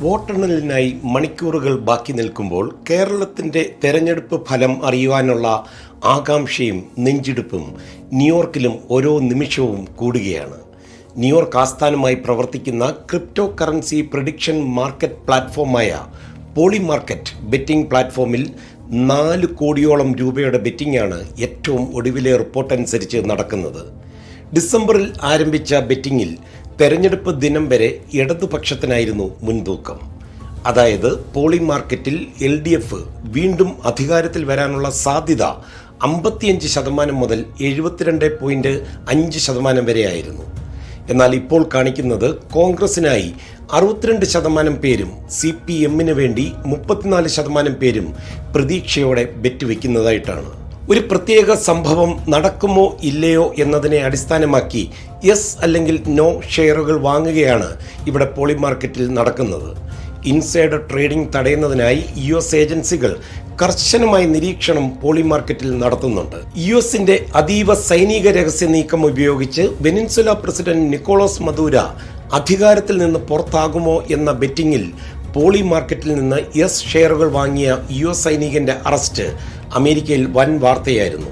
വോട്ടെണ്ണലിനായി മണിക്കൂറുകൾ ബാക്കി നിൽക്കുമ്പോൾ കേരളത്തിൻ്റെ തെരഞ്ഞെടുപ്പ് ഫലം അറിയുവാനുള്ള ആകാംക്ഷയും നെഞ്ചിടിപ്പും ന്യൂയോർക്കിലും ഓരോ നിമിഷവും കൂടുകയാണ്. ന്യൂയോർക്ക് ആസ്ഥാനമായി പ്രവർത്തിക്കുന്ന ക്രിപ്റ്റോ കറൻസി പ്രെഡിക്ഷൻ മാർക്കറ്റ് പ്ലാറ്റ്ഫോമായ പോളിമാർക്കറ്റ് ബെറ്റിംഗ് പ്ലാറ്റ്ഫോമിൽ 4 കോടിയോളം രൂപയുടെ ബെറ്റിംഗാണ് ഏറ്റവും ഒടുവിലെ റിപ്പോർട്ടനുസരിച്ച് നടക്കുന്നത്. ഡിസംബറിൽ ആരംഭിച്ച ബെറ്റിംഗിൽ തെരഞ്ഞെടുപ്പ് ദിനം വരെ ഇടതുപക്ഷത്തിനായിരുന്നു മുൻതൂക്കം. അതായത് പോളിമാർക്കറ്റിൽ LDF വീണ്ടും അധികാരത്തിൽ വരാനുള്ള സാധ്യത 55% മുതൽ 72.5% വരെയായിരുന്നു. എന്നാൽ ഇപ്പോൾ കാണിക്കുന്നത് കോൺഗ്രസിനായി 62% പേരും CPM-ന് വേണ്ടി 34% പേരും പ്രതീക്ഷയോടെ ബെറ്റ് വയ്ക്കുന്നതായിട്ടാണ്. ഒരു പ്രത്യേക സംഭവം നടക്കുമോ ഇല്ലയോ എന്നതിനെ അടിസ്ഥാനമാക്കി യെസ് അല്ലെങ്കിൽ നോ ഷെയറുകൾ വാങ്ങുകയാണ് ഇവിടെ പോളിമാർക്കറ്റിൽ നടക്കുന്നത്. ഇൻസൈഡർ ട്രേഡിംഗ് തടയുന്നതിനായി US ഏജൻസികൾ കർശനമായ നിരീക്ഷണം പോളിമാർക്കറ്റിൽ നടത്തുന്നുണ്ട്. US-ന്റെ അതീവ സൈനിക രഹസ്യ നീക്കം ഉപയോഗിച്ച് വെനിൻസുല പ്രസിഡന്റ് നിക്കോളാസ് മദൂര അധികാരത്തിൽ നിന്ന് പുറത്താകുമോ എന്ന ബെറ്റിംഗിൽ പോളിമാർക്കറ്റിൽ നിന്ന് യെസ് ഷെയറുകൾ വാങ്ങിയ US സൈനികന്റെ അറസ്റ്റ് അമേരിക്കയിൽ വൻ വാർത്തയായിരുന്നു.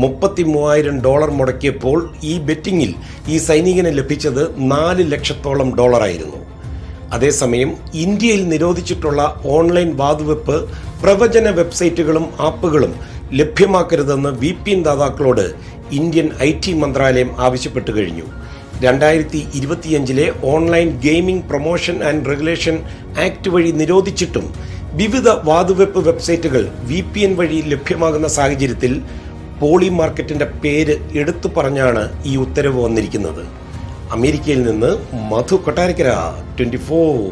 $33,000 മുടക്കിയപ്പോൾ ഈ ബെറ്റിംഗിൽ ഈ സൈനികന് ലഭിച്ചത് $4 ലക്ഷത്തോളം ആയിരുന്നു. അതേസമയം ഇന്ത്യയിൽ നിരോധിച്ചിട്ടുള്ള ഓൺലൈൻ വാതുവെപ്പ് പ്രവചന വെബ്സൈറ്റുകളും ആപ്പുകളും ലഭ്യമാക്കരുതെന്ന് VPN ദാതാക്കളോട് ഇന്ത്യൻ IT മന്ത്രാലയം ആവശ്യപ്പെട്ടു കഴിഞ്ഞു. 2025 online gaming promotion and regulation act വഴി നിരോധിച്ചിട്ടും വിവിധ വാതുവെപ്പ് വെബ്സൈറ്റുകൾ VPN വഴി ലഭ്യമാകുന്ന സാഹചര്യത്തിൽ പോളിമാർക്കറ്റിന്റെ പേര് എടുത്തു പറഞ്ഞാണ് ഈ ഉത്തരവ് വന്നിരിക്കുന്നത്. അമേരിക്കയിൽ നിന്ന് മധു കൊട്ടാരക്കര, 24.